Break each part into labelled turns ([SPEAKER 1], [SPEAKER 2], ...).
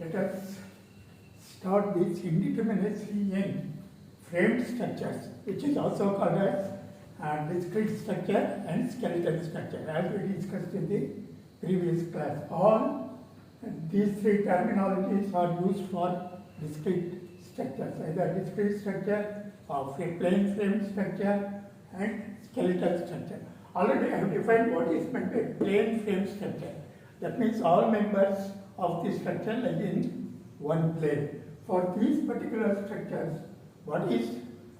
[SPEAKER 1] Let us start this indeterminacy in framed structures, which is also called as discrete structure and skeletal structure, as we discussed in the previous class. All these three terminologies are used for discrete structures, either discrete structure or plane frame structure and skeletal structure. Already I have defined what is meant by plane frame structure. That means all members of the structure lie in one plane. For these particular structures,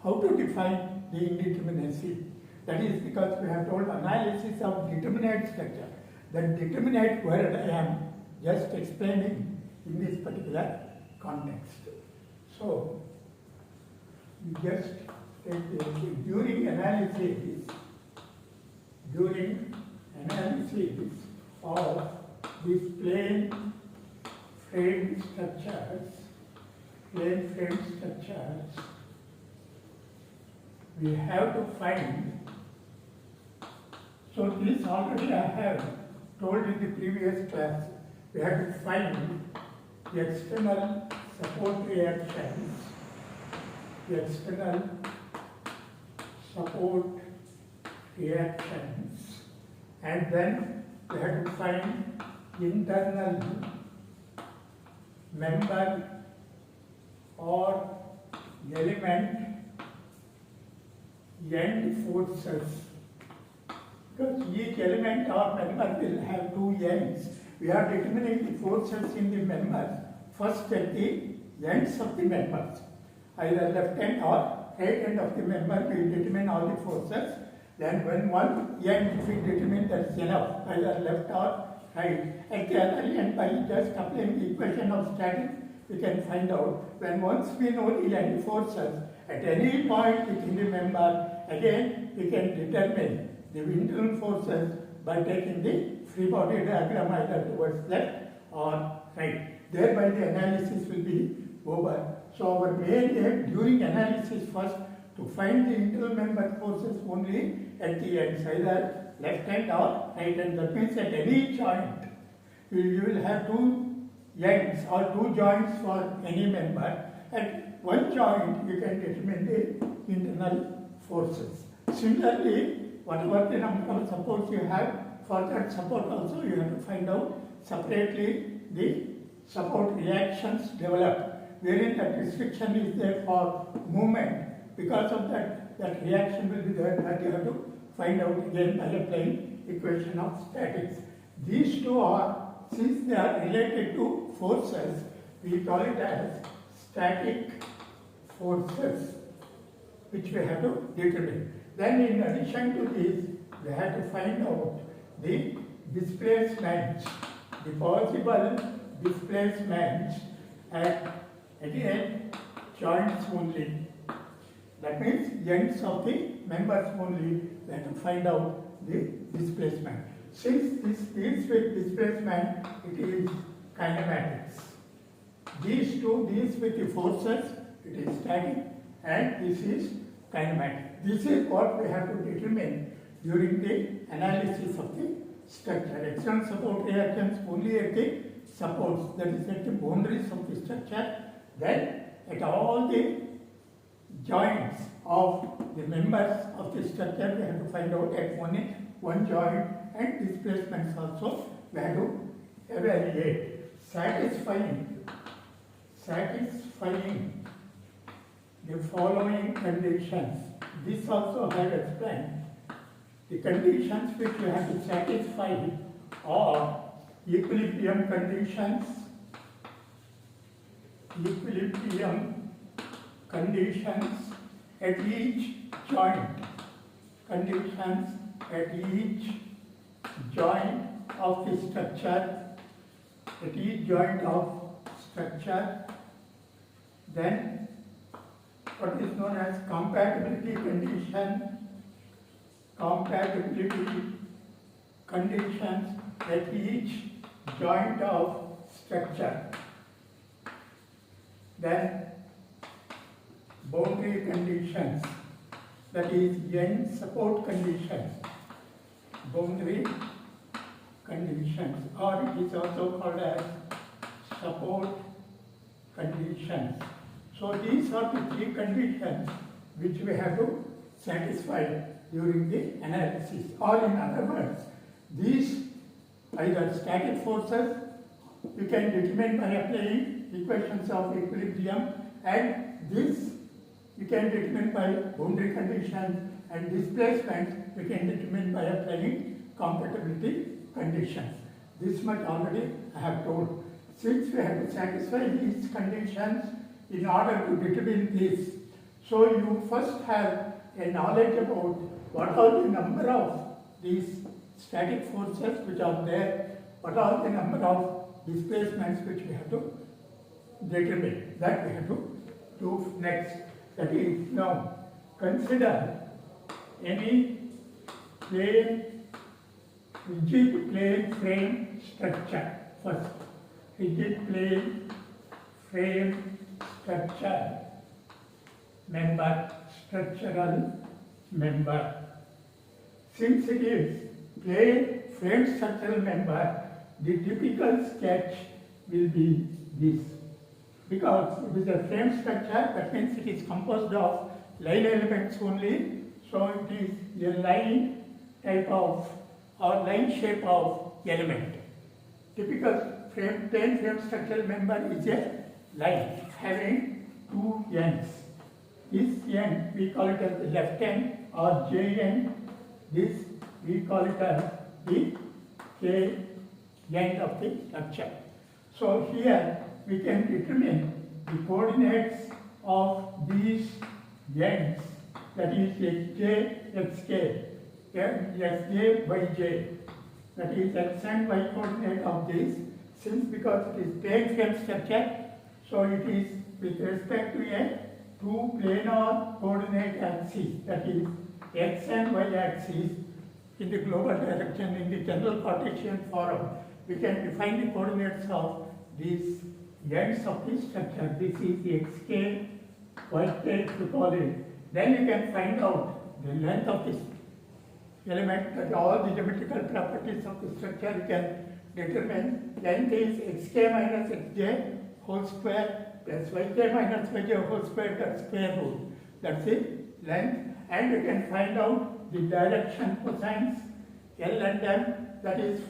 [SPEAKER 1] how to define the indeterminacy? That is because we have told analysis of determinate structure. That determinate word I am just explaining in this particular context. So, we just take during analysis of these plane frame structures, we have to find. So this already I have told in the previous class. We have to find the external support reactions, and then we have to find internal member or element end forces, because each element or member will have two ends. We are determining the forces in the members first at the ends of the members, either left end or right end of the member. We determine all the forces. Then when one end we determine that's enough, either left or right. At the other end, by just applying the equation of statics, we can find out. When once we know the end forces at any point within the member, again we can determine the internal forces by taking the free body diagram either towards left or right. Thereby the analysis will be over. So our main aim during analysis first to find the internal member forces only at the ends, either left hand or right hand. That means at any joint you will have two ends or two joints for any member. At one joint you can determine the internal forces. Similarly, whatever the number of supports you have, for that support also you have to find out separately the support reactions developed, wherein that restriction is there for movement. Because of that reaction will be there, that you have to find out again by applying equation of statics. These two are, since they are related to forces, we call it as static forces, which we have to determine. Then in addition to this, we have to find out the displacements, the possible displacements at again joints only. That means ends of the members only, we have to find out the displacement. Since this deals with displacement, it is kinematics. These two deals with the forces, it is static, and this is kinematic. This is what we have to determine during the analysis of the structure. External support reactions only at the supports, that is at the boundaries of the structure. Then at all the joints of the members of the structure, we have to find out at one joint, and displacements also we have to evaluate. Satisfying the following conditions. This also I have explained. The conditions which we have to satisfy are equilibrium conditions at each joint, of the structure, then what is known as compatibility conditions at each joint of structure. Then boundary conditions, that is end support conditions, boundary conditions, or it is also called as support conditions. So these are the three conditions which we have to satisfy during the analysis. Or in other words, these either static forces you can determine by applying equations of equilibrium, and this you can determine by boundary conditions, and displacement you can determine by applying compatibility conditions. This much already I have told. Since we have to satisfy these conditions in order to determine this, so you first have a knowledge about what are the number of these static forces which are there, what are the number of displacements which we have to determine. That we have to do next. That is, now consider any plane, rigid plane frame structure first. Rigid plane frame structure member, structural member. Since it is plane frame structural member, the typical sketch will be this. Because it is a frame structure, that means it is composed of line elements only. So it is a line type of or line shape of element. Typical plane frame structural member is a line having two ends. This end we call it as the left end or J end. This we call it as the K end of the structure. So here we can determine the coordinates of these ends, that is xj, xk, xj, yj, that is x and y coordinate of this. Since because it is plane frame structure, so it is with respect to a two planar coordinate axes, that is x and y axis in the global direction in the general Cartesian form. We can define the coordinates of these ends of this structure. This is xk, yk to call it. Then you can find out the length of this element, that all the geometrical properties of the structure you can determine. Length is xk minus xj whole square plus yk minus yj whole square, that's square root. That's the length. And you can find out the direction cosines L and M, that is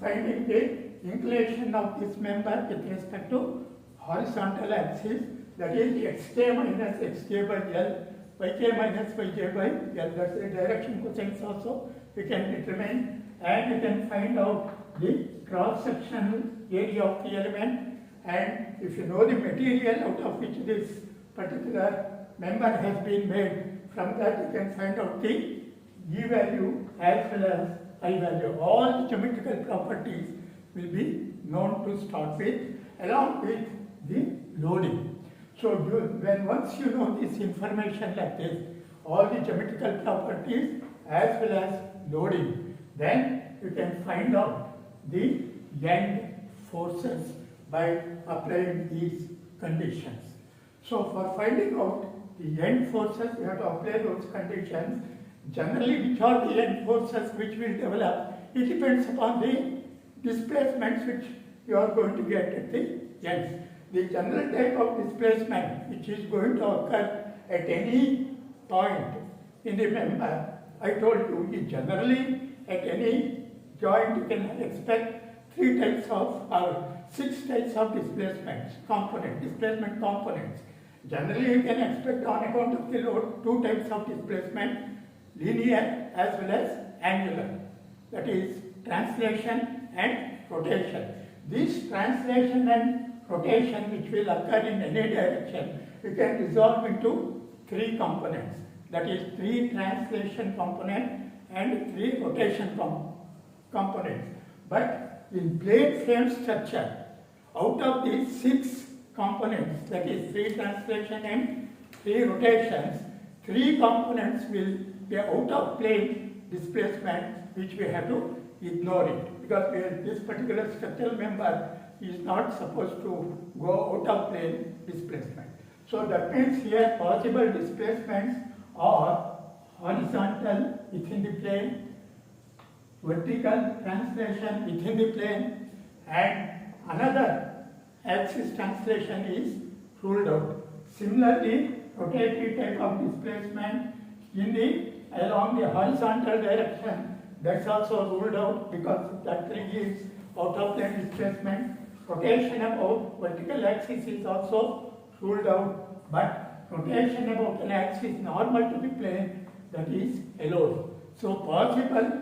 [SPEAKER 1] finding the inclination of this member with respect to horizontal axis, that is xk minus xk by L, yk minus yj by L. That's the direction cosines also we can determine. And you can find out the cross-sectional area of the element, and if you know the material out of which this particular member has been made, from that you can find out the E value as well as I value. All the geometrical properties will be known to start with, along with the loading. So once you know this information like this, all the geometrical properties as well as loading, then you can find out the end forces by applying these conditions. So for finding out the end forces, you have to apply those conditions. Generally, which are the end forces which will develop, it depends upon the displacements which you are going to get at the ends. The general type of displacement which is going to occur at any point in the member, I told you, is generally at any joint you can expect 3 types of or 6 types of displacement components. Generally you can expect on account of the load 2 types of displacement, linear as well as angular, that is translation and rotation. This translation and rotation which will occur in any direction, you can resolve into 3 components, that is 3 translation components and 3 rotation components. But in plane frame structure, out of these 6 components, that is 3 translation and 3 rotations, 3 components will be out of plane displacement, which we have to ignore it, because this particular structural member is not supposed to go out of plane displacement. So that means here possible displacements are horizontal within the plane, vertical translation within the plane, and another axis translation is ruled out. Similarly, rotatory type of displacement in the along the horizontal direction, that's also ruled out because that gives out of plane displacement. Rotation about vertical axis is also ruled out, but rotation about an axis normal to the plane, that is allowed. So possible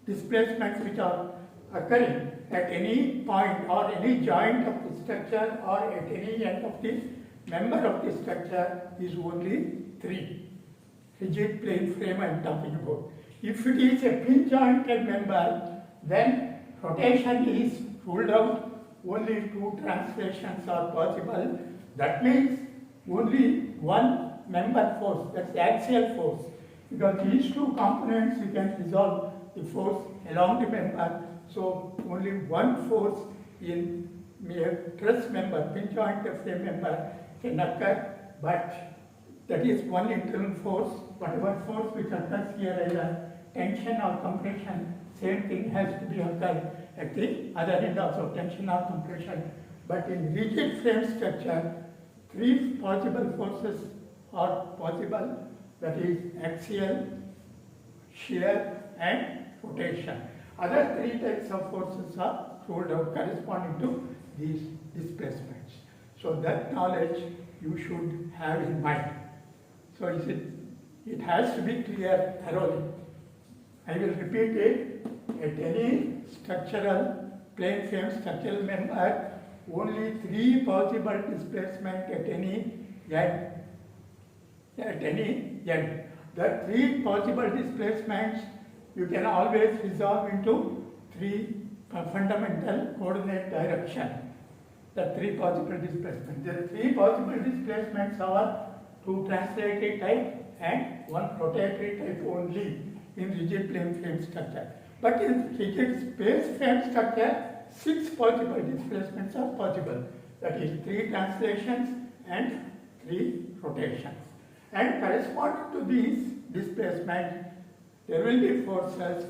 [SPEAKER 1] displacements which are occurring at any point or any joint of the structure or at any end of the member of the structure is only 3. Rigid plane frame I am talking about. If it is a pin jointed member, then rotation is ruled out. Only 2 translations are possible. That means only one member force, that's the axial force. Because these 2 components you can resolve the force along the member. So only one force in a truss member, pin joint frame member can occur, but that is one internal force. Whatever force which occurs here, either tension or compression, same thing has to be occurred at the other end also, tension or compression. But in rigid frame structure, 3 possible forces are possible, that is axial, shear and rotation. Other 3 types of forces are ruled out corresponding to these displacements. So that knowledge you should have in mind. So it has to be clear thoroughly. I will repeat it. At any structural plane frame structural member, only 3 possible displacement at any end. The 3 possible displacements you can always resolve into 3 fundamental coordinate direction. The 3 possible displacements. The 3 possible displacements are 2 translatory type and 1 rotatory type only in rigid plane frame structure. But in rigid space frame structure, 6 possible displacements are possible. That is 3 translations and 3 rotations. And corresponding to these displacements, there will be forces,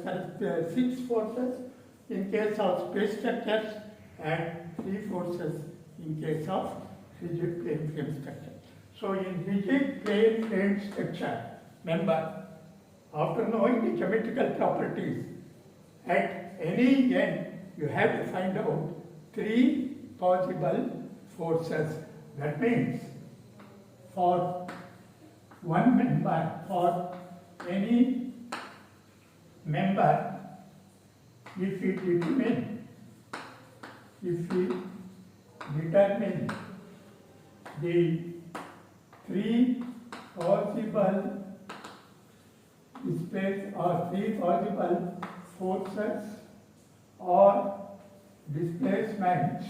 [SPEAKER 1] 6 forces in case of space structures and 3 forces in case of rigid plane frame structure. So in rigid plane frame structure member, after knowing the geometrical properties, at any end you have to find out 3 possible forces. That means for one member, for any member, if we determine the 3 possible displays or 3 possible forces or displacement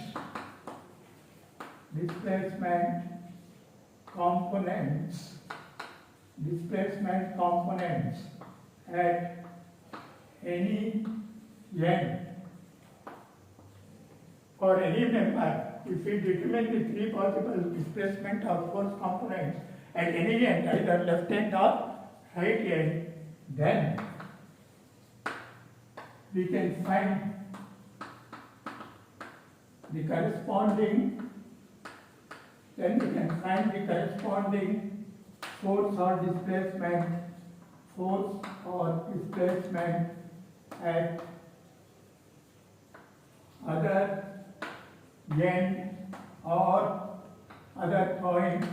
[SPEAKER 1] components at any end. For any member, if we determine the 3 possible displacement or force components at any end, either left end or right end, then we can find the corresponding force or displacement at other end or other points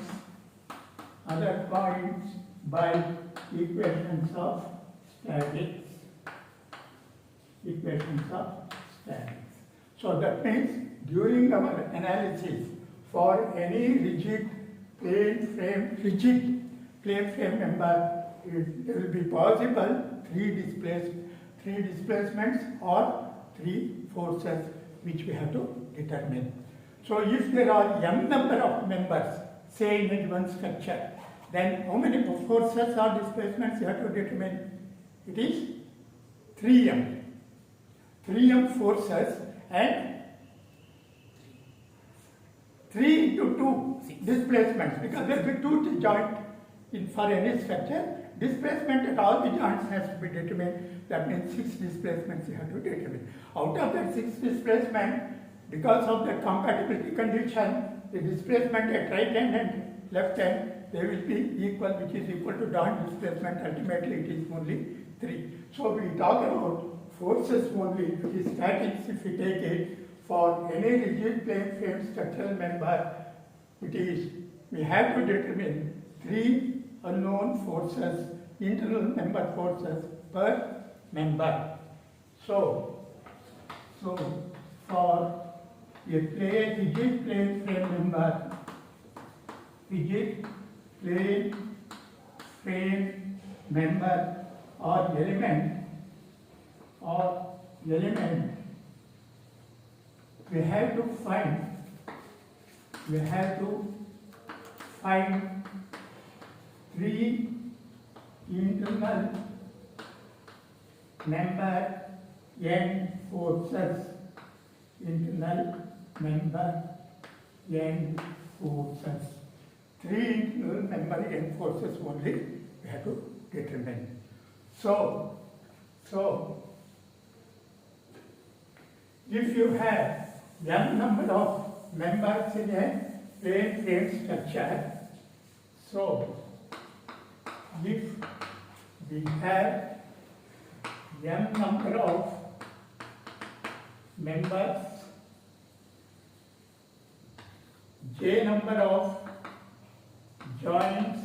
[SPEAKER 1] by equations of statics. So that means during our analysis for any rigid plane frame member, there will be possible 3 displacements or 3 forces which we have to determine. So if there are m number of members, say in a given structure, then how many forces or displacements you have to determine? It is 3m. 3m forces and 3 into 2 displacements, because there will be 2 joints for any structure. Displacement at all the joints has to be determined. That means 6 displacements you have to determine. Out of that 6 displacement, Because of the compatibility condition, the displacement at right hand and left hand, they will be equal, which is equal to dot displacement. Ultimately, it is only 3. So we talk about forces only, which is statics. If we take it for any rigid plane frame structural member, it is, we have to determine 3 unknown forces, internal member forces per member. So for a rigid plane frame member, rigid plane frame member or element, we have to find 3 internal member n forces, internal member n forces. 3 internal member n forces only we have to determine. So if you have n number of members in a plane frame structure, so if we have n number of members, j number of joints,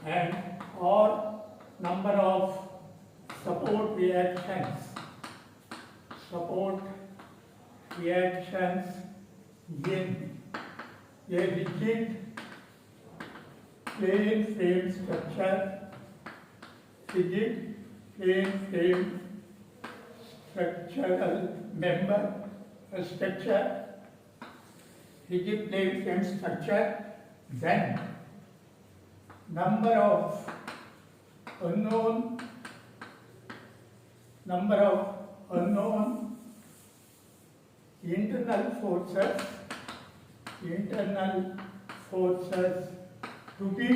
[SPEAKER 1] and or number of support reactions in a rigid plane frame structure, rigid plane frame structural member structure, rigid plane frame structure, then number of unknown internal forces to be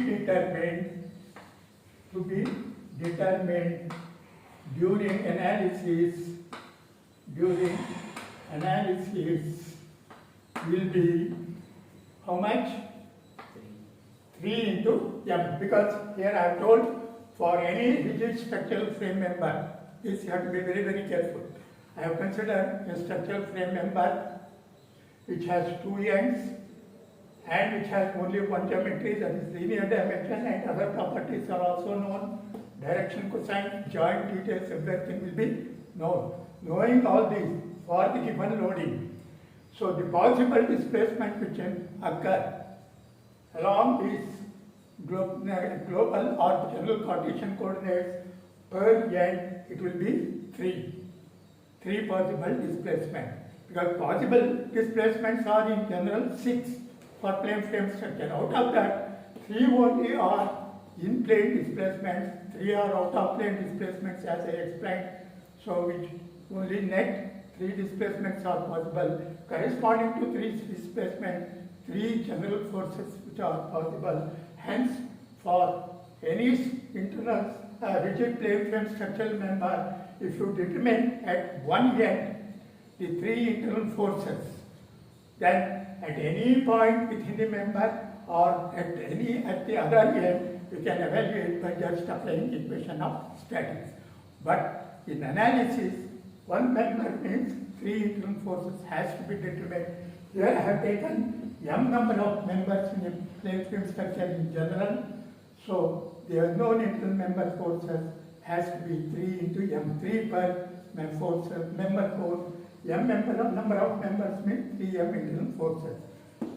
[SPEAKER 1] determined during analysis will be how much? 3 into m, because here I have told for any rigid structural frame member, this you have to be very, very careful. I have considered a structural frame member which has 2 ends and which has only one geometry, that is linear dimension, and other properties are also known. Direction, cosine, joint details, everything will be known. Knowing all these for the given loading, so the possible displacement which can occur along these global or general Cartesian coordinates per end, it will be 3 possible displacement, because possible displacements are in general 6 for plane frame structure. Out of that, 3 only are in plane displacements, 3 are out of plane displacements as I explained. So which only net 3 displacements are possible. Corresponding to 3 displacements, 3 general forces which are possible. Hence, for any internal rigid plane frame structural member, if you determine at one end the 3 internal forces, then at any point within the member or at the other end, you can evaluate by just applying equation of statics. But in analysis, one member means 3 internal forces has to be determined. Here I have taken m number of members in a plane frame structure in general. So the unknown internal member forces has to be 3 into m, 3 per member force. M number of members means 3m internal forces.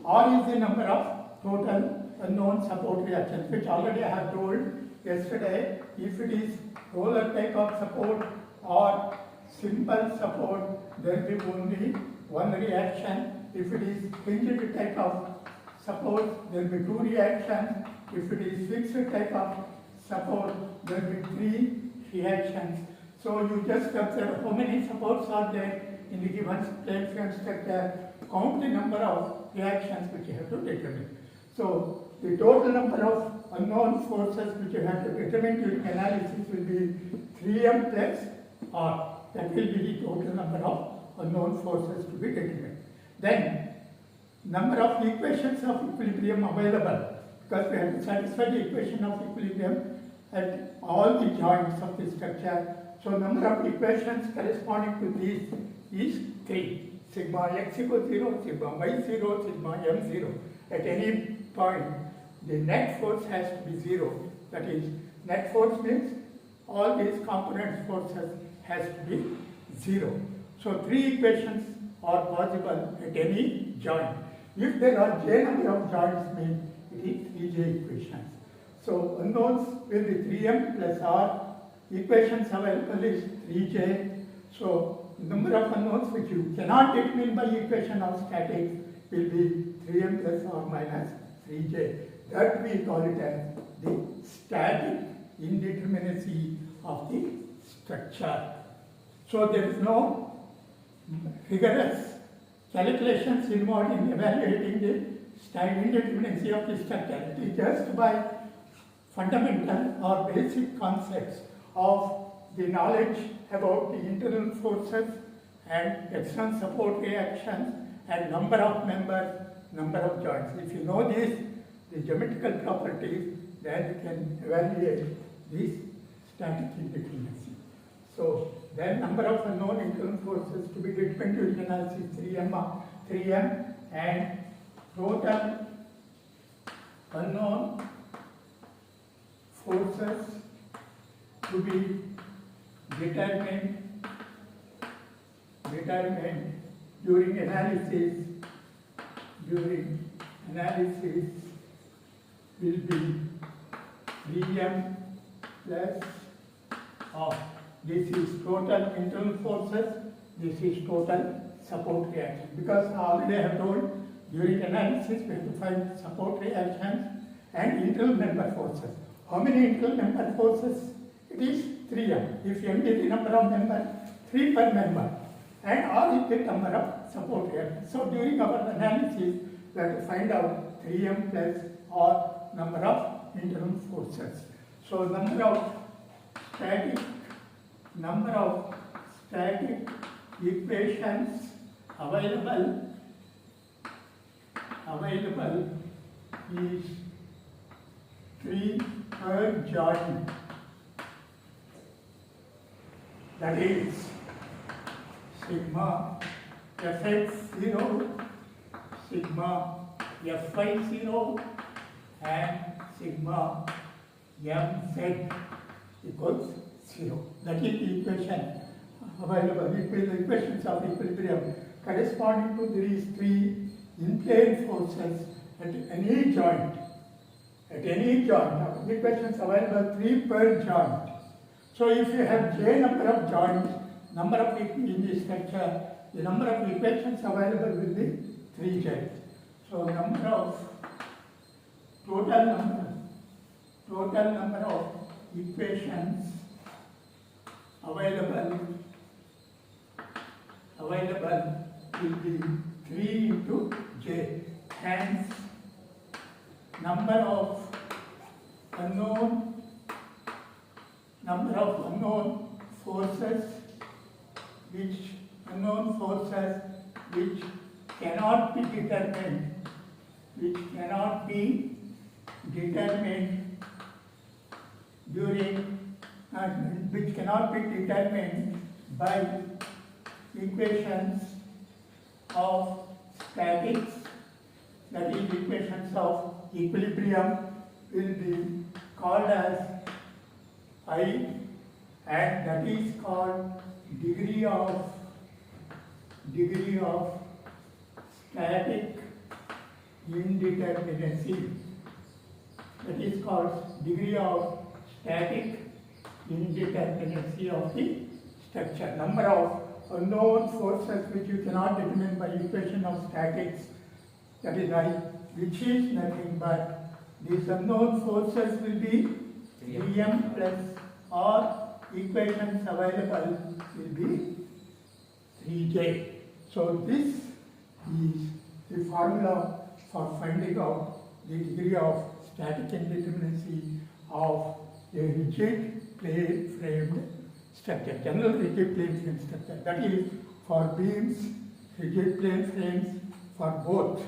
[SPEAKER 1] R is the number of total unknown support reactions, which already I have told yesterday. If it is roller type of support or simple support, there will be only one reaction. If it is hinged type of support, there will be 2 reactions. If it is fixed type of support, there will be 3 reactions. So you just observe how many supports are there in the given plane frame structure, count the number of reactions which you have to determine. So the total number of unknown forces which you have to determine during analysis will be 3m plus r. That will be the total number of unknown forces to be determined. Then number of equations of equilibrium available, because we have to satisfy the equation of equilibrium at all the joints of the structure. So number of equations corresponding to these is 3. Sigma x equals 0, sigma y 0, sigma m 0. At any point, the net force has to be 0. That is, net force means all these component forces has to be 0. So 3 equations are possible at any joint. If there are j number of joints, means it is 3j equations. So unknowns will be 3m plus r. Equations available is 3j. So number of unknowns which you cannot determine by equation of statics will be 3m plus r minus 3j. That we call it as the static indeterminacy of the structure. So there is no rigorous calculations involved in evaluating the static indeterminacy of the structure. It is just by fundamental or basic concepts of the knowledge about the internal forces and external support reactions and number of members, number of joints. If you know this, the geometrical properties, then you can evaluate this static indeterminacy. So then number of unknown internal forces to be determined during analysis 3m and total unknown forces to be determined during analysis will be 3m plus r. This is total internal forces, this is total support reaction. Because already I have told, during analysis we have to find support reactions and internal member forces. How many internal member forces? It is 3m. If m is the number of members, 3 per member, and r is the number of support reactions. So during our analysis, we have to find out 3m plus r number of internal forces. So number of static equations available is 3 per joint. That is sigma fx0, sigma fy0 and sigma mz equals 0. That is the equation available, the equations of equilibrium corresponding to these 3 in-plane forces at any joint. At any joint, equations available 3 per joint. So if you have j number of joints, number of in the structure, the number of equations available will be 3j. So number of total number of equations available will be 3 into j. Hence, number of unknown forces which cannot be determined by equations of statics, that is equations of equilibrium, will be called as I, and that is called degree of static indeterminacy. That is called degree of static indeterminacy of the structure. Number of unknown forces which you cannot determine by equation of statics, that is I, which is nothing but these unknown forces will be 3m plus or equations available will be 3j. So this is the formula for finding out the degree of static indeterminacy of a rigid plane framed structure, general rigid plane frame structure. That is for beams, rigid plane frames, for both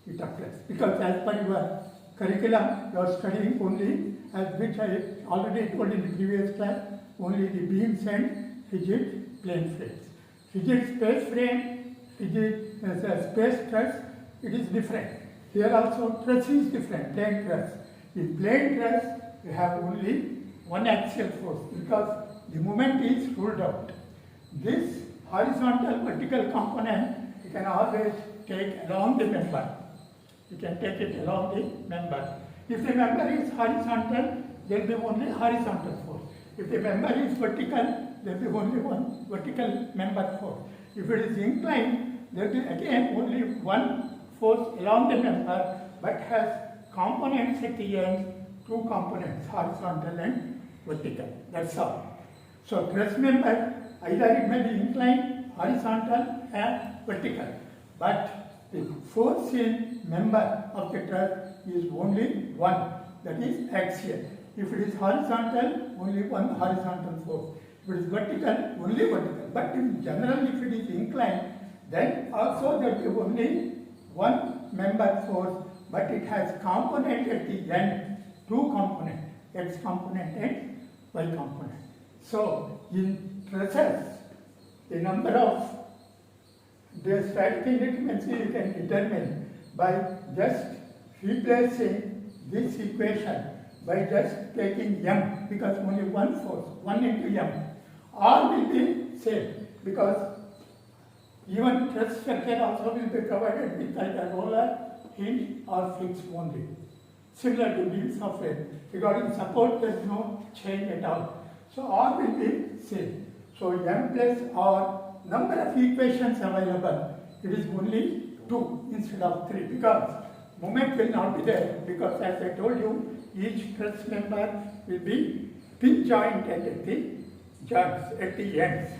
[SPEAKER 1] it applies. Because as per your curriculum, you are studying only, as which I already told in the previous class, only the beams and rigid plane frames. Rigid space frame, rigid space truss, it is different. Here also truss is different, plane truss. In plane truss, we have only one axial force because the moment is ruled out. This horizontal vertical component you can always take along the member. You can take it along the member. If the member is horizontal, there will be only horizontal force. If the member is vertical, there will be only one vertical member force. If it is inclined, there will be again only one force along the member, but has components at the end, two components, horizontal and vertical. That's all. So truss member, either it may be inclined, horizontal and vertical. But the force in member of the truss is only one, that is axial. If it is horizontal, only one horizontal force. If it is vertical, only vertical. But in general, if it is inclined, then also there will be only one member force, but it has component at the end, two components, x component and y component. So in trusses, the number of the static indeterminacy you can determine by just replacing this equation by just taking m, because only one force, 1 into m. All will be same because even truss structure also will be provided with either roller, hinge or fixed only. Similar to beams of frame. Regarding support, there is no change at all. So all will be same. So m plus r, number of equations available, it is only 2 instead of 3 because moment will not be there, because as I told you, each truss member will be pin jointed at the joints, at the ends.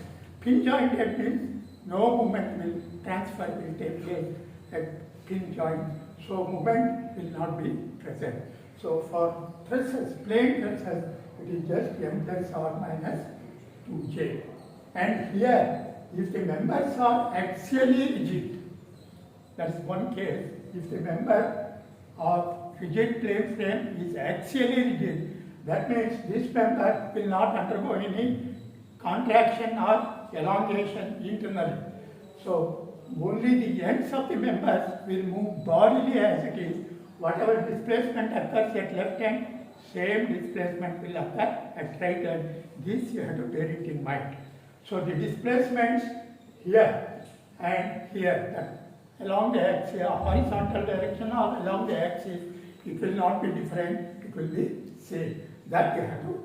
[SPEAKER 1] Pin jointed means no movement will transfer will take place at pin joint, so movement will not be present. So for trusses, plain trusses, it is just m plus r minus 2j. And here, if the members are axially rigid, that's one case. If the member of rigid plane frame is axially rigid, that means this member will not undergo any contraction or elongation internally. So only the ends of the members will move bodily as it is. Whatever displacement occurs at left hand, same displacement will occur at right hand. This you have to bear it in mind. So the displacements here and here, that along the axis, horizontal direction or along the axis, it will not be different, it will be same. That you have to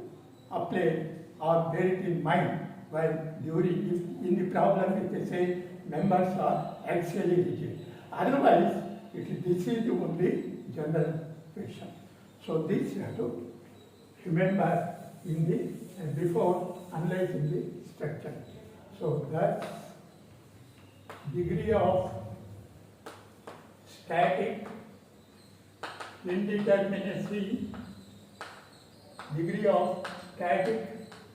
[SPEAKER 1] apply or bear it in mind while during, if in the problem if they say members are axially rigid. Otherwise, this is the only general question. So this you have to remember in the before analyzing the structure. So that's degree of static indeterminacy, degree of static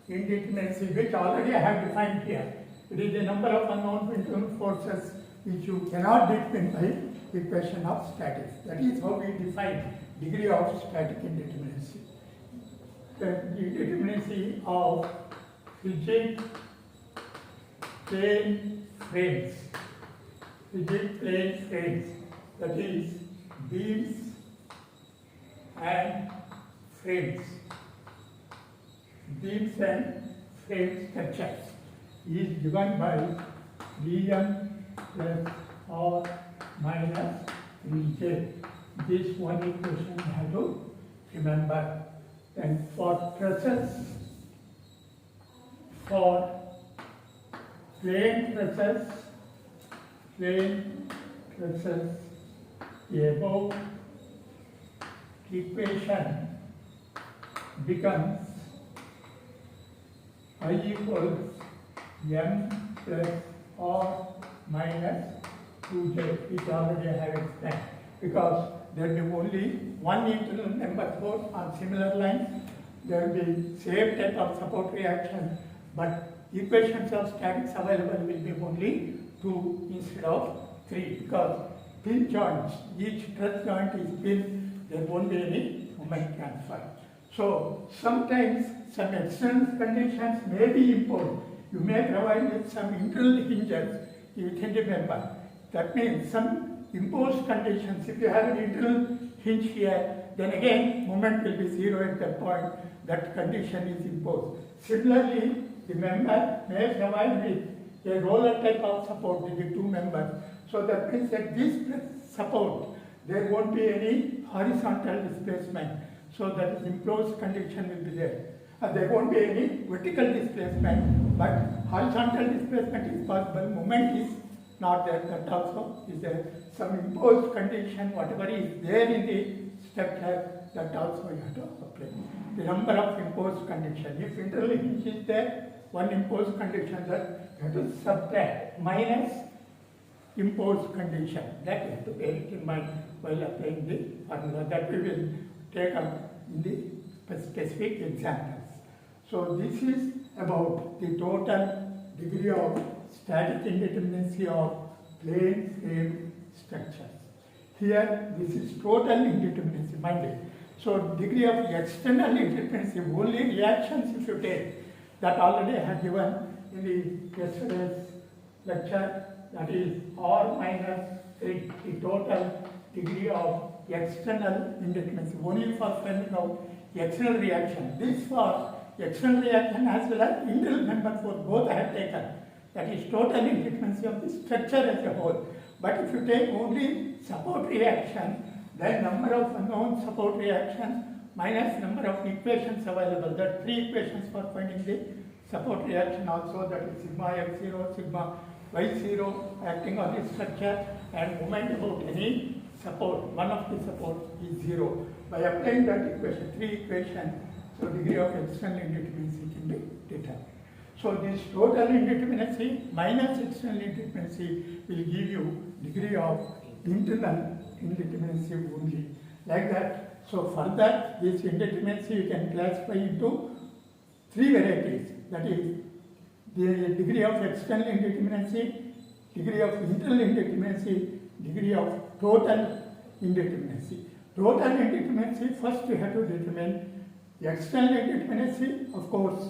[SPEAKER 1] indeterminacy, which already I have defined here. It is the number of unknown internal forces which you cannot determine by equation of statics. That is how we define degree of static indeterminacy. The indeterminacy of rigid plane frames, rigid plane frames, that is beams and frames, beams and frame structures, is given by Vm plus or minus Vj. This one equation you have to remember. And for trusses, for plain trusses, the above equation becomes I equals m plus or minus 2j, which already I have explained, because there will be only one internal member force on similar lines. There will be same type of support reaction, but equations of statics available will be only 2 instead of 3 because pin joints, each truss joint is pin, there won't be any moment transfer. So sometimes some external conditions may be imposed. You may provide with some internal hinges within the member. That means some imposed conditions. If you have an internal hinge here, then again moment will be 0 at that point. That condition is imposed. Similarly, the member may provide with a roller type of support with the two members. So that means that this support, there won't be any horizontal displacement. So that imposed condition will be there. There won't be any vertical displacement, but horizontal displacement is possible. Moment is not there. That also is there. Some imposed condition, whatever is there in the structure, that also you have to apply. The number of imposed conditions. If internal hinge is there, one imposed condition, that you have to subtract minus imposed condition. That you have to bear it in mind while applying the formula. That we will take up in the specific examples. So this is about the total degree of static indeterminacy of plane frame structures. Here this is total indeterminacy, mind it. So degree of external indeterminacy, only reactions if you take, that already I have given in the yesterday's lecture, that is R minus 3, the total degree of external indeterminacy, only for finding out external reaction. This for external reaction as well as internal member for both I have taken. That is total indeterminacy of the structure as a whole. But if you take only support reaction, then number of unknown support reactions minus number of equations available. There are 3 equations for finding the support reaction also, that is sigma x0, sigma y0 acting on the structure, and moment about any support, one of the support is 0. By applying that equation, 3 equations, so degree of external indeterminacy can be determined. So this total indeterminacy minus external indeterminacy will give you degree of internal indeterminacy only. Like that. So further, this indeterminacy you can classify into 3 varieties. That is the degree of external indeterminacy, degree of internal indeterminacy, degree of total indeterminacy. Total indeterminacy, first we have to determine the external indeterminacy. Of course,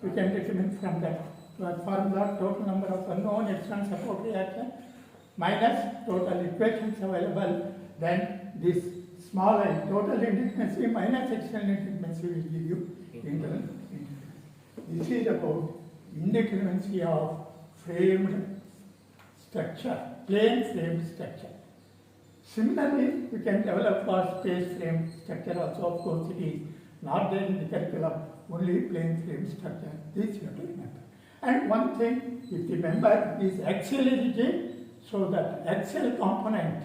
[SPEAKER 1] we can determine from that formula total number of unknown external support reaction minus total equations available. Then this small I, total indeterminacy minus external indeterminacy will give you internal indeterminacy. This is about indeterminacy of framed structure, plane framed structure. Similarly, we can develop for space frame structure also. Of course, it is not there in the curriculum, only plane frame structure. This you have to remember. And one thing, if the member is axially rigid, so that axial component,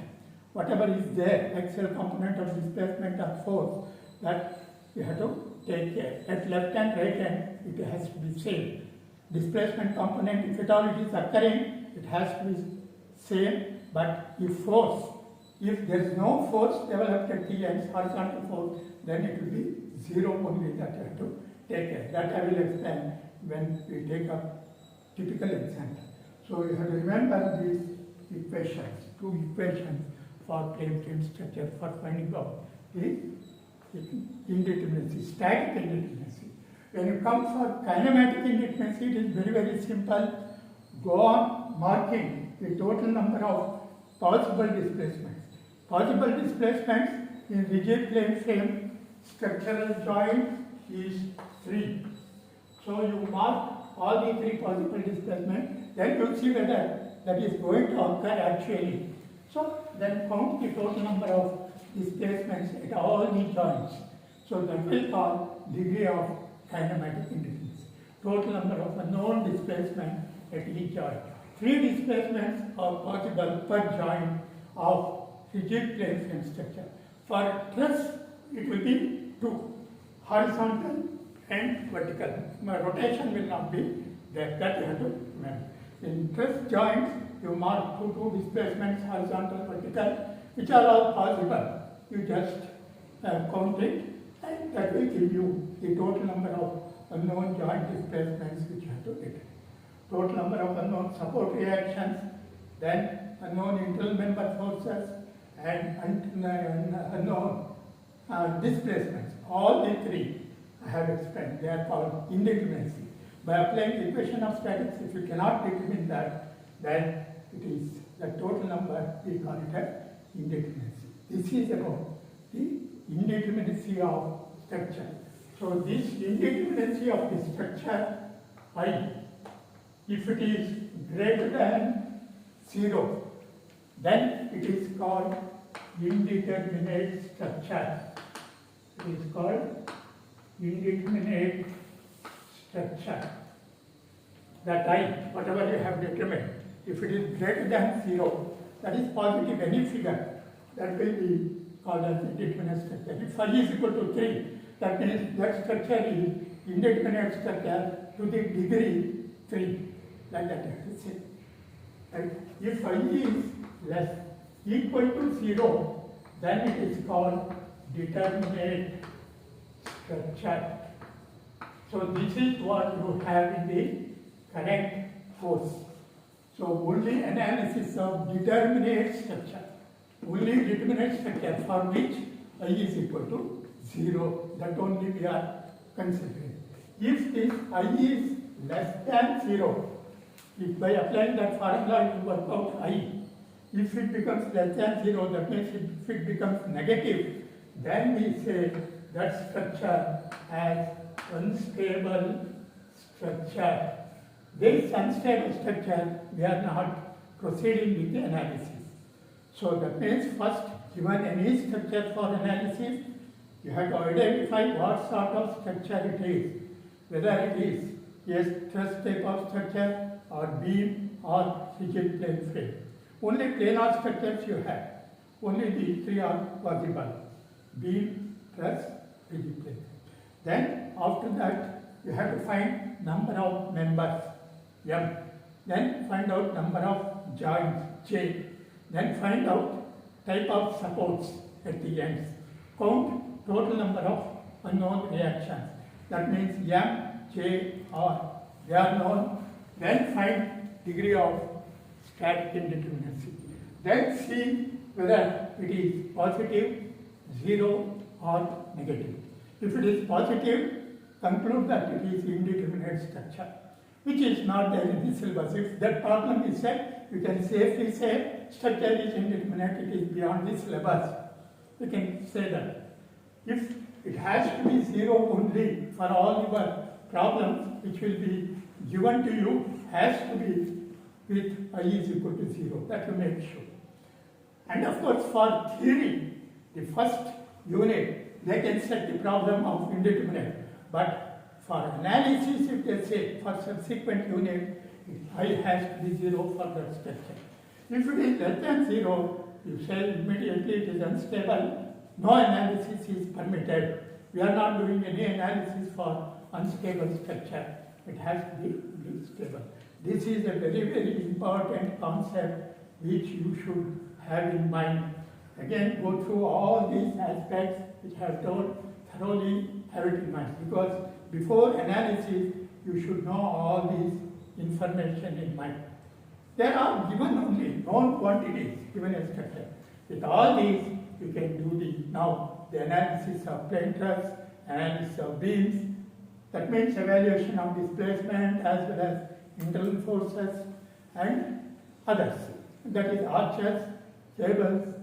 [SPEAKER 1] whatever is there, axial component of displacement or force, that you have to take care. At left and right hand, it has to be same. Displacement component, if at all it is occurring, it has to be same. But if force, if there is no force developed at the ends, horizontal force, then it will be 0 only, that you have to take care. That I will explain when we take up typical example. So you have to remember these equations, 2 equations for plane frame structure for finding out the indeterminacy, static indeterminacy. When you come for kinematic indeterminacy, it is very, very simple. Go on marking the total number of possible displacements. Possible displacements in rigid plane frame structural joint is 3. So you mark all the 3 possible displacements, then you see whether that is going to occur actually. So then count the total number of displacements at all the joints. So that will call degree of kinematic indeterminacy. Total number of unknown displacement at each joint. 3 displacements are possible per joint of rigid plane frame structure. For truss, it will be 2, horizontal and vertical. Rotation will not be there. That you have to remember. In truss joints, you mark 2 displacements, horizontal, vertical, which are all possible. You just count it, and that will give you the total number of unknown joint displacements which you have to determine. total number of unknown support reactions, then unknown internal member forces, and unknown displacements. All the three I have explained. They are called indeterminacy. By applying the equation of statics, if you cannot determine that, then it is the total number, we call it as indeterminacy. This is about the indeterminacy of structure. So this indeterminacy of the structure I, if it is greater than 0, then it is called indeterminate structure. It is called indeterminate structure. That I, whatever you have determined, if it is greater than 0, that is positive, any figure, that will be called as indeterminate structure. If I is equal to 3, that means that structure is indeterminate structure to the degree 3, like that you have to say. Right? If I is less equal to 0, then it is called determinate structure. So this is what you have in the current course. So only analysis of determinate structure, only determinate structure for which I is equal to 0, that only we are considering. If this I is less than 0, if by applying that formula you work out I, if it becomes less than 0, that means if it becomes negative, then we say that structure as unstable structure. This unstable structure, we are not proceeding with the analysis. So that means first, given any structure for analysis, you have to identify what sort of structure it is, whether it is a truss type of structure or beam or rigid plane frame. Only planar structures you have. Only these three are possible: beam, truss, rigid plane. Then after that, you have to find number of members, M. Then find out number of joints, J. Then find out type of supports at the ends. Count total number of unknown reactions. That means M, J, R. They are known. Then find degree of static indeterminacy. Then see whether it is positive, 0 or negative. If it is positive, conclude that it is indeterminate structure, which is not there in the syllabus. If that problem is set, you can safely say structure is indeterminate, it is beyond the syllabus. You can say that. If it has to be 0 only for all your problems, which will be given to you, has to be with I is equal to 0. That you make sure. And of course, for theory, the first unit, they can set the problem of indeterminate. But for analysis, if they say for subsequent unit, I has to be 0 for that structure. If it is less than 0, you say immediately it is unstable. No analysis is permitted. We are not doing any analysis for unstable structure. It has to be stable. This is a very, very important concept which you should have in mind. Again, go through all these aspects which I have told, thoroughly have it in mind. Because before analysis, you should know all these information in mind. There are given only known quantities given a structure. With all these, you can do the analysis of plane truss, analysis of beams. That means evaluation of displacement as well as internal forces and others. That is arches, cables,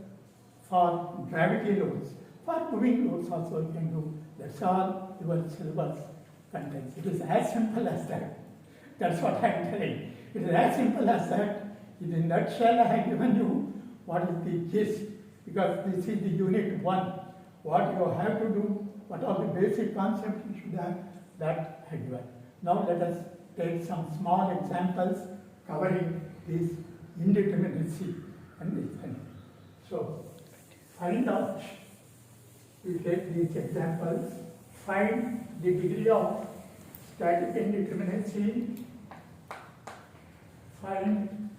[SPEAKER 1] for gravity loads. For moving loads also you can do. That's all your syllabus contains. It is as simple as that. That's what I am telling. It is as simple as that. In a nutshell, I have given you what is the gist, because this is the unit 1. What you have to do, what are the basic concepts you should have, that I have given. Now let us take some small examples covering this indeterminacy and this thing. So, find out, we take these examples, find the degree of static indeterminacy, find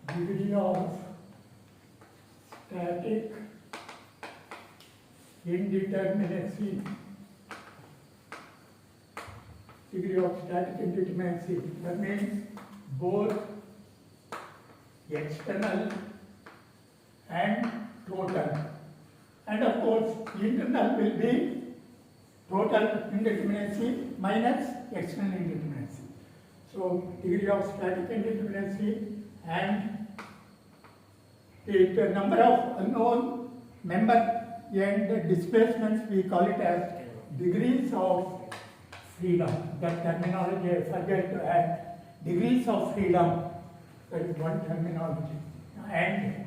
[SPEAKER 1] degree of static indeterminacy degree of static indeterminacy. That means both external and total. And of course, internal will be total indeterminacy minus external indeterminacy. So, degree of static indeterminacy and the number of unknown member and the displacements, we call it as degrees of freedom. That terminology I forget to add. Degrees of freedom, that is one terminology. And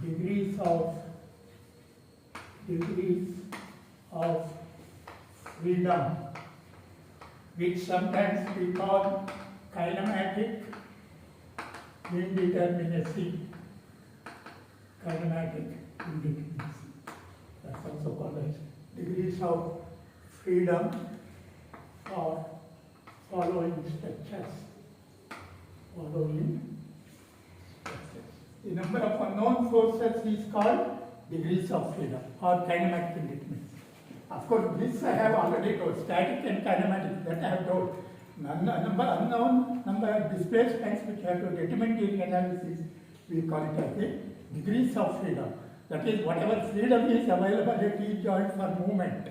[SPEAKER 1] degrees of freedom, which sometimes we call kinematic indeterminacy. Kinematic indeterminacy. That's also called as degrees of freedom for following structures. The number of unknown forces is called degrees of freedom or kinematic indeterminacy. Of course, this I have already told, static and kinematic, that I have told. Unknown number of displacements which have to determine during analysis, we call it as the degrees of freedom. That is, whatever freedom is available at each joint for movement.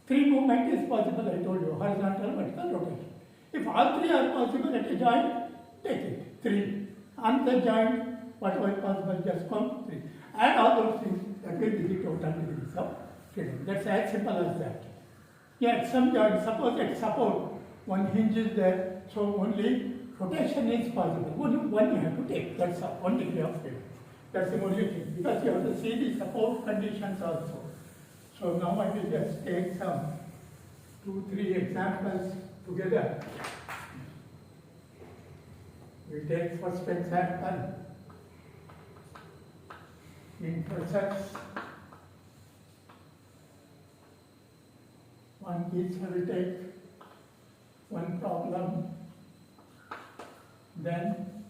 [SPEAKER 1] Three movement is possible, I told you, horizontal, vertical, rotation. If all three are possible at a joint, take it, three. On the joint, whatever is possible, just come three. Add all those things, that will be the total degrees of freedom. That's as simple as that. Yeah, at some joint, suppose at support, one hinge is there, so only rotation is possible. Only one you have to take, that's all, 1 degree of freedom. That's the only thing, because you have to see the support conditions also. So now I will just take some 2-3 examples together. We take first example. In process, one each will take one problem, then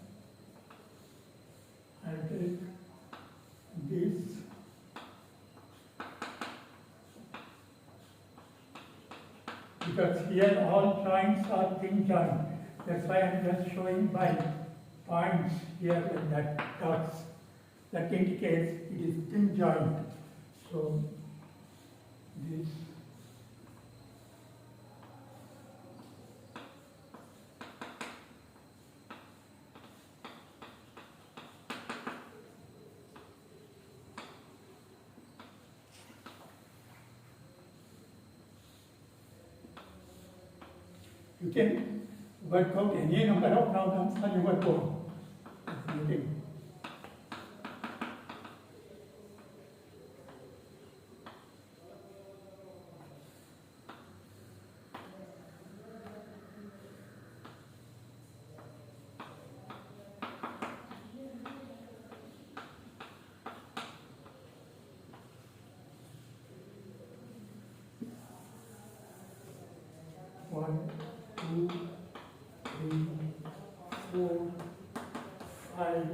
[SPEAKER 1] I will take this, because here all joints are thin joint. That's why I am just showing by points here like that, dots. That indicates it is thin joint. So this you can work out any number of problems on your own. Okay. One, two, three, 4, 5.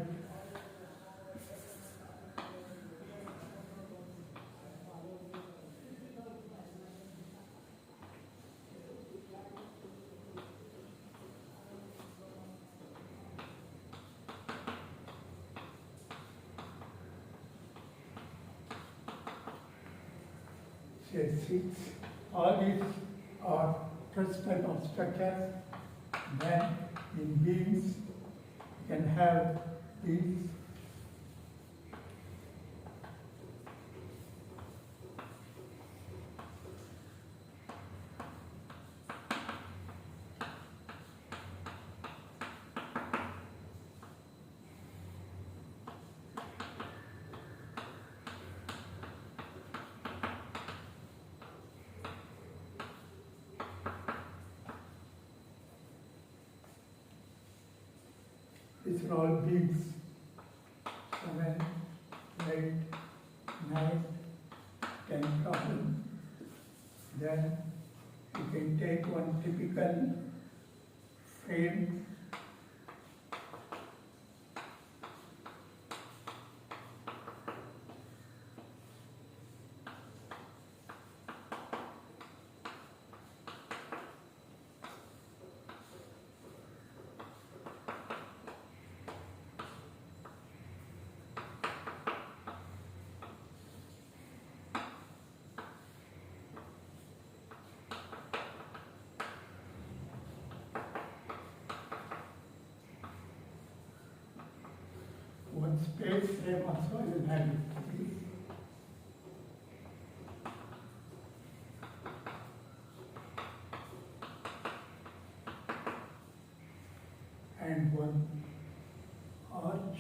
[SPEAKER 1] Say 6. All these are truss type of structures. Then in beams you can have these. These are all beams. 7, 8, 9, 10 problem. Then you can take one typical frame. one space frame also I will add it to this. And one arch.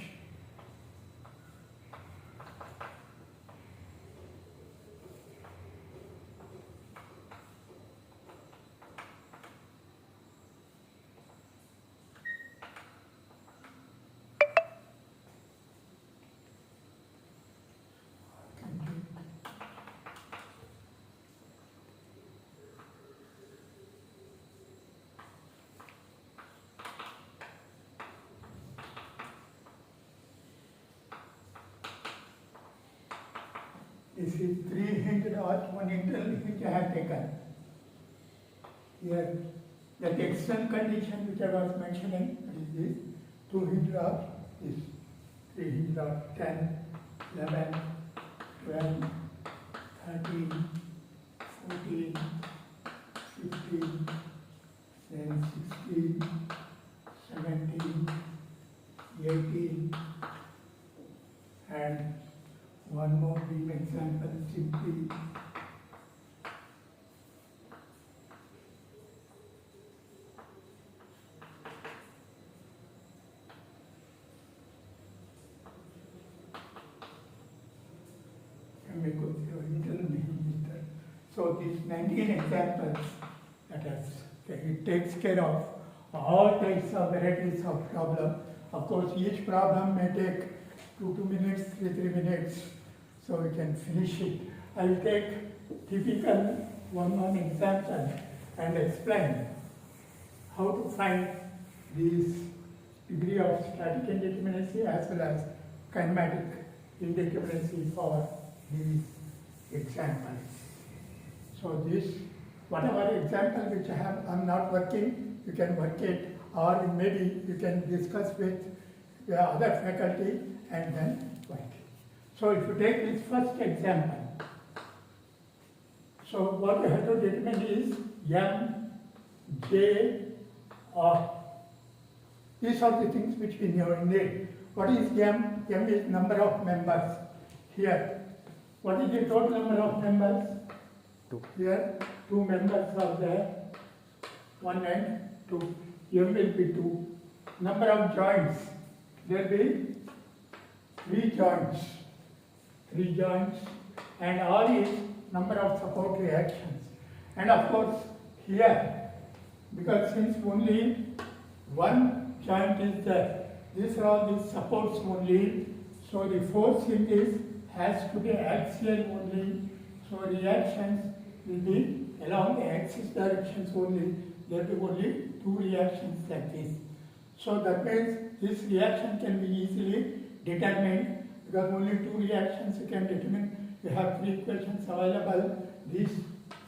[SPEAKER 1] This is 3-hinged arch, one internal hinge I have taken. Here, that external condition which I was mentioning is this 2-hinged arch, this 3-hinged arch, 10, 11, 12, 13, 14, 15, then 16, 17, 18, and one more brief example, simply so these 19 examples, that is, it takes care of all types of varieties of problem. Of course, each problem may take 2 minutes, 3 minutes, so we can finish it. I will take typical one example and explain how to find this degree of static indeterminacy as well as kinematic indeterminacy for these examples. So this, whatever example which I have, I'm not working, you can work it, or maybe you can discuss with the other faculty and then work it. So if you take this first example, so what you have to determine is M, J, or. These are the things which we need. What is M? M is number of members. Here, what is the total number of members?
[SPEAKER 2] 2.
[SPEAKER 1] Here, 2 members are there. 1 and 2. M will be 2. Number of joints, there will be 3 joints. 3 joints. And R is number of support reactions. And of course, here, because since only one joint is there, these are all the supports only, so the force in this has to be axial only, so reactions will be along the axis directions only. There will be only 2 reactions like this. So that means this reaction can be easily determined because only 2 reactions you can determine. You have 3 equations available. These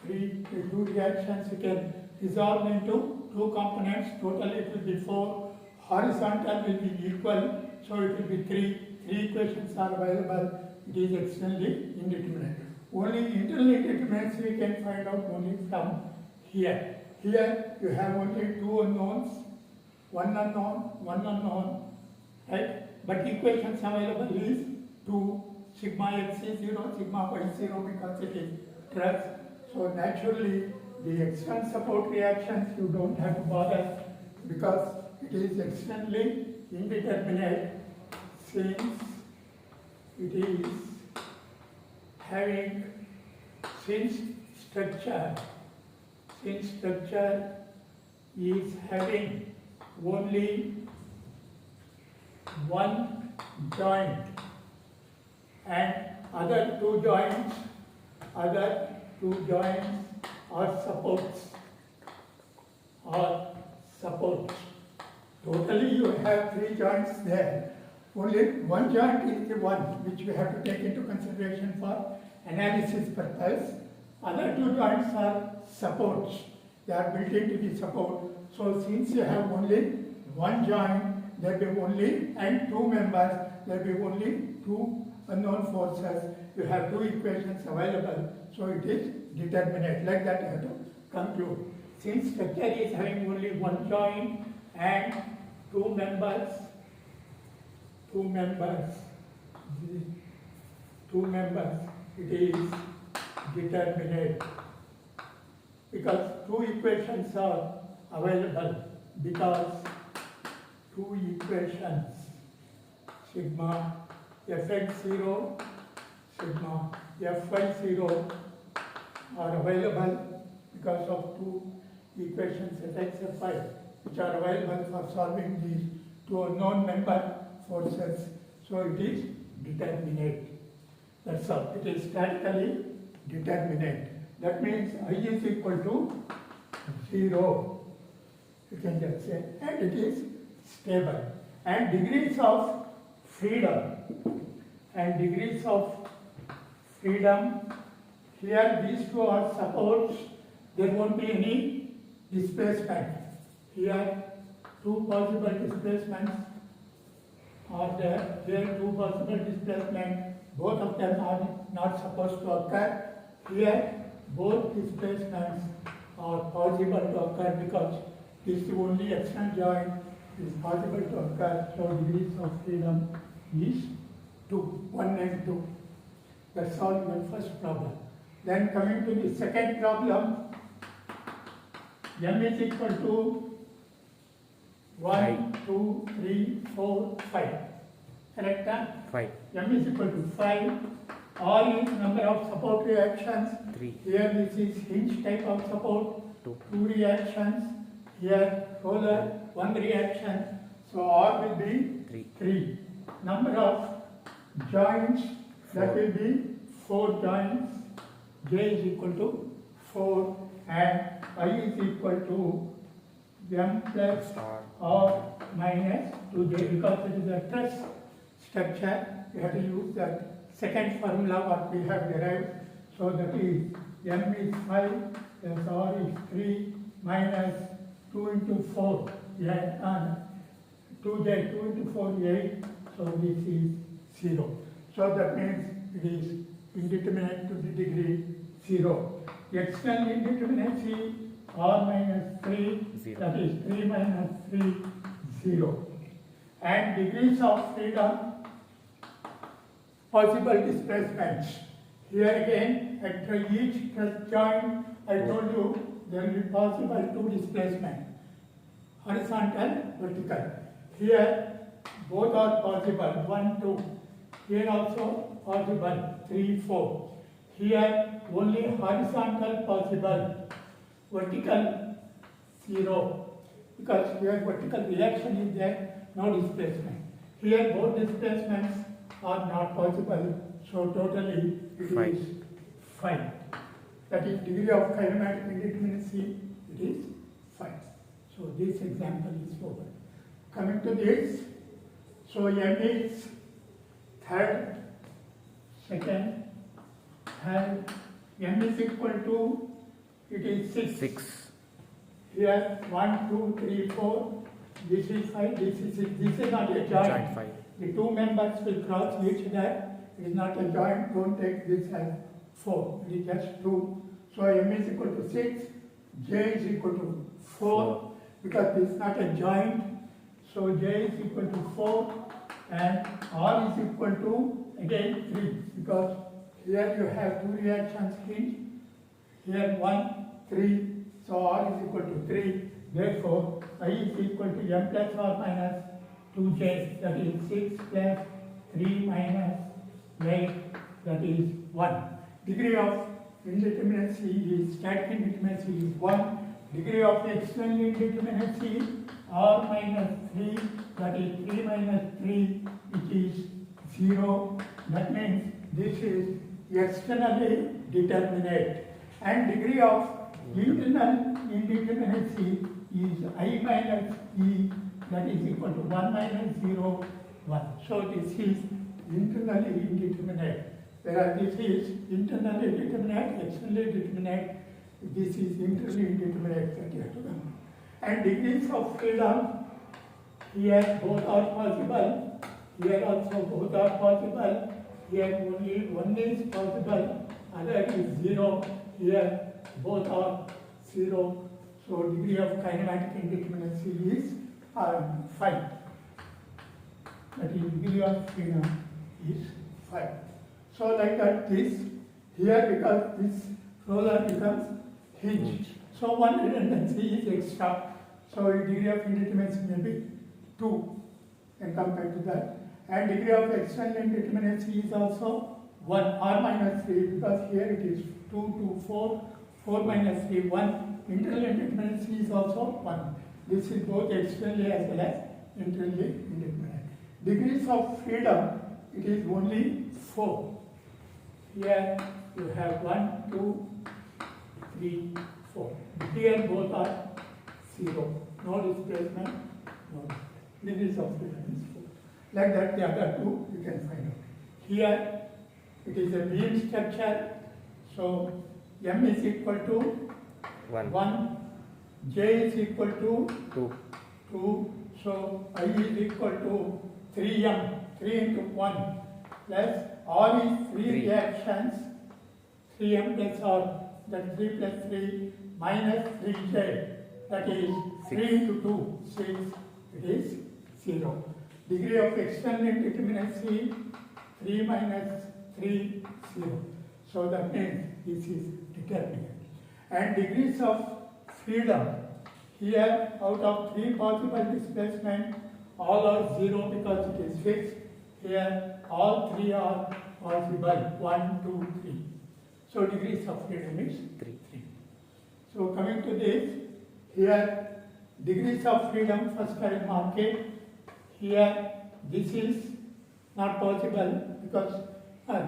[SPEAKER 1] 2 reactions you can resolve into 2 components. Total it will be 4. Horizontal will be equal, so it will be 3. 3 equations are available. It is externally indeterminate. Only internal indeterminacy we can find out only from here. Here you have only 2 unknowns, one unknown, right? But equations available is 2, sigma x is 0, sigma y is 0 because it is truss. So naturally the external support reactions you don't have to bother because it is externally indeterminate since it is having, since structure is having only one joint and other two joints are supports. Totally you have 3 joints there. Only one joint is the one which we have to take into consideration for analysis purpose. Other 2 joints are supports. They are built into the support. So since you have only one joint, there will be only, and 2 members, there will be only 2 unknown forces. You have 2 equations available. So it is determinate. Like that you have to conclude. Since structure is having only one joint and 2 members, two members, the two members, it is determinate because two equations are available because two equations sigma fx0 sigma fy0 are available because of two equations fx fy which are available for solving these two unknown member forces. So it is determinate. That's all. It is statically determinate. That means I is equal to 0. You can just say, and it is stable. And degrees of freedom. And degrees of freedom. Here these two are supports. There won't be any displacement. Here two possible displacements are there. Here two possible displacements. Both of them are not supposed to occur. Here both displacements are possible to occur because this is only external joint is possible to occur. So degrees of freedom is 2, 1 and 2. That's all your first problem. Then coming to the second problem, m is equal to 1, 2, 3, 4, 5. Correct?
[SPEAKER 2] 5.
[SPEAKER 1] M is equal to 5. R is number of support reactions.
[SPEAKER 2] 3.
[SPEAKER 1] Here this is hinge type of support.
[SPEAKER 2] 2.
[SPEAKER 1] 2 reactions. Here roller, 1 reaction. So R will be 3. Number of joints, that will be 4 joints. J is equal to 4 and I is equal to M plus R minus 2J because it is a truss structure. We have to use that second formula what we have derived. So that is M is 5 plus R is 3 minus 2 into 4, 2J, 2 into 4, 8. So this is 0. So that means it is indeterminate to the degree 0. External indeterminacy R minus 3,
[SPEAKER 2] 0.
[SPEAKER 1] that is 3 minus 3, 0. And degrees of freedom, possible displacements. Here again, at each truss joint, I told you there will be possible 2 displacement, horizontal, vertical. Here, both are possible, 1, 2. Here also possible, 3, 4. Here, only horizontal possible, vertical 0. Because here vertical reaction is there, no displacement. Here both displacements are not possible, so totally it is 5. That is degree of kinematic indeterminacy, it is 5. So this example is over. Coming to this, so M is third, second, third, M is equal to, it is 6. Here 1, 2, 3, 4, this is 5, this is 6, this is not a joint.
[SPEAKER 2] 5.
[SPEAKER 1] The two members will cross each other, it is not a joint, don't take this as 4, it is just 2. So M is equal to 6, J is equal to 4, because this is not a joint, so J is equal to 4 and R is equal to again 3, because here you have 2 reactions hinge, here 1, 3, so R is equal to 3, therefore I is equal to M plus R minus 2J, that is 6 plus 3 minus 8, that is 1. Degree of indeterminacy is, static indeterminacy is 1. Degree of external indeterminacy R minus 3, that is 3 minus 3, which is 0. That means this is externally determinate. And degree of internal indeterminacy is I minus E, that is equal to 1 minus 0, 1. So this is internally indeterminate. Whereas this is internally determinate, externally determinate, this is internally indeterminate that you have to know. And degrees of freedom, here both are possible, here also both are possible, here only one is possible, other is 0, here both are 0. So degree of kinematic indeterminacy is 5. that is degree of freedom is 5. So like that this here because this roller becomes hinged. So one redundancy is extra. So degree of indeterminacy may be 2 and compared to that. And degree of external indeterminacy is also 1 or minus 3 because here it is 2 to 4, 4 minus 3, 1. Internal indeterminacy is also 1. This is both externally as well as internally indeterminate. Degrees of freedom, it is only 4. Here you have 1, 2, 3, 4. Here both are 0. No displacement, no displacement. Degrees of freedom is 4. Like that the other two you can find out. Here it is a beam structure. So M is equal to 1. J is equal to 2. So I is equal to 3M, 3 into 1 plus R is 3 reactions, 3M plus R, that 3 plus 3 minus 3J, that is 3 into 2, 6, it is 0. Degree of external indeterminacy 3 minus 3, 0. So that means this is determinate. And degrees of freedom, here out of 3 possible displacement, all are 0 because it is fixed. Here all 3 are possible, 1, 2, 3. So degrees of freedom is 3. So coming to this, here degrees of freedom, first I will mark it. Here this is not possible because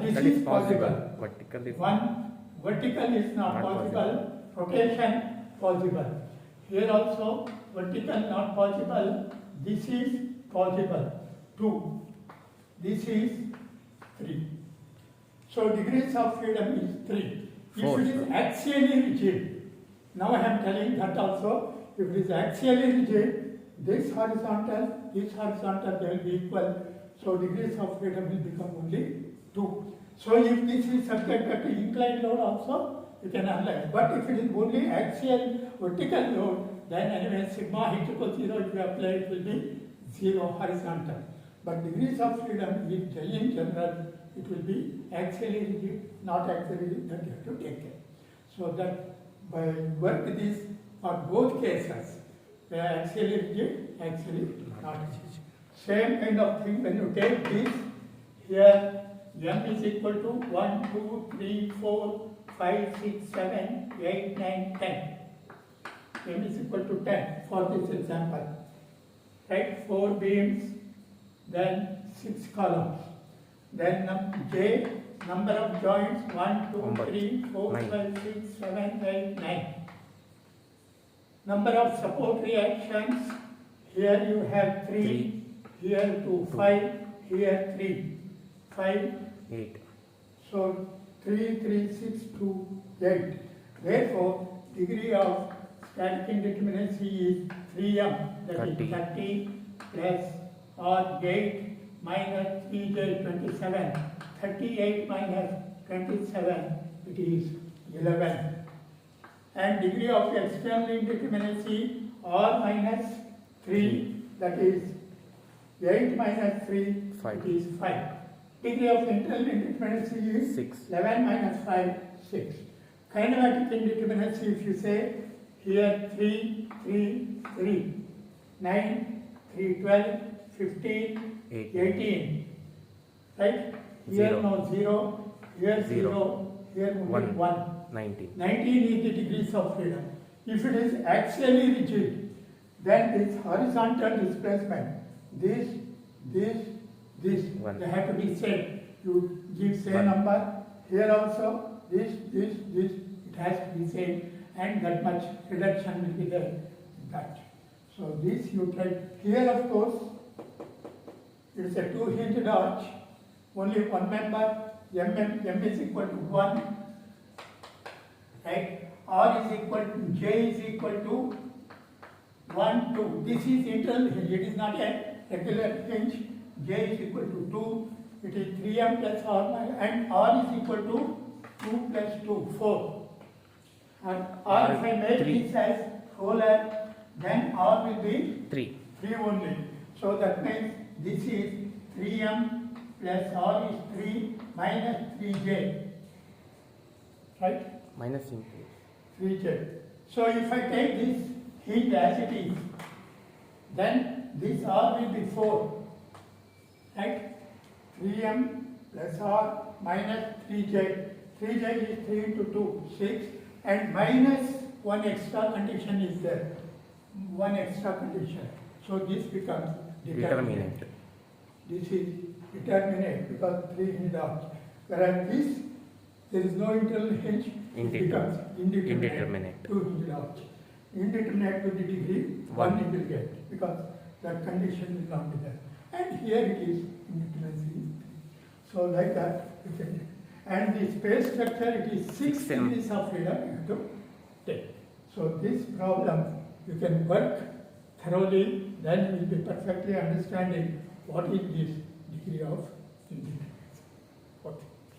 [SPEAKER 1] this is possible.
[SPEAKER 2] Vertical is
[SPEAKER 1] One vertical is not possible. Rotation possible. Here also vertical not possible. This is possible. 2. This is 3. So degrees of freedom is 3. If it is axially rigid, now I am telling that also, if it is axially rigid, this horizontal, they will be equal. So degrees of freedom will become only 2. So if this is subjected to inclined load also, you can analyze. But if it is only axial vertical load, then anyway sigma h equals 0, if you apply it will be 0 horizontal. But degrees of freedom in general, it will be axially rigid, not axially rigid, that you have to take care. So that by work this for both cases, they are axially rigid, axially not rigid. Same kind of thing when you take this, here M is equal to 1, 2, 3, 4, 5, 6, 7, 8, 9, 10. M is equal to 10 for this example. Right? 4 beams, then 6 columns. Then J, number of joints 1, 2, 3, 4, 5, 6, 7, 8, 9. Number of support reactions, here you have 3, here 2, 5, here 3, 5,
[SPEAKER 2] 8.
[SPEAKER 1] So 3, 3, 6, 2, 8. Therefore, degree of static indeterminacy is 3M, that is 30 plus or 8 minus 3J 27. 38 minus 27, it is 11. And degree of external indeterminacy or minus 3, that is 8 minus 3,
[SPEAKER 2] 5.
[SPEAKER 1] it is 5. Degree of internal indeterminacy is
[SPEAKER 2] 6.
[SPEAKER 1] 11 minus 5, 6. Kinematic indeterminacy, if you say here 3, 3, 3, 9, 3, 12, 15, 18. Right? Here
[SPEAKER 2] 0.
[SPEAKER 1] no 0, here 0, here only 1.
[SPEAKER 2] 19.
[SPEAKER 1] 19 is the degrees of freedom. If it is axially rigid, then this horizontal displacement, this,
[SPEAKER 2] One.
[SPEAKER 1] they have to be same. You give same
[SPEAKER 2] 1.
[SPEAKER 1] number. Here also, this, it has to be same, and that much reduction will be there in that. So this you take. Here of course, it is a 2-hinged arch, only one member, M is equal to 1, right? R is equal to, J is equal to 1, 2. This is internal hinge, it is not a regular hinge. J is equal to 2, it is 3M plus R, and R is equal to 2 plus 2, 4. And R, if I make
[SPEAKER 2] 3.
[SPEAKER 1] this as roller, then R will be
[SPEAKER 2] 3.
[SPEAKER 1] 3 only. So that means this is 3m plus r is 3 minus 3j, right?
[SPEAKER 2] Minus into
[SPEAKER 1] 3j. So if I take this hinge as it is, then this r will be 4, right? 3m plus r minus 3j. 3j is 3 into 2, 6, and minus one extra condition is there. One extra condition. So this becomes determinant.
[SPEAKER 2] determinant.
[SPEAKER 1] This is determinate because 3 hinge arch. Whereas this, there is no internal hinge, it becomes indeterminate. 2 hinge arch. Indeterminate to the degree 1 it will get because that condition will not be there. And here it is indeterminacy. So like that you can do. And the space structure, it is 6
[SPEAKER 2] 6m.
[SPEAKER 1] degrees of freedom you have to take. So this problem you can work thoroughly, then you will be perfectly understanding what is this degree of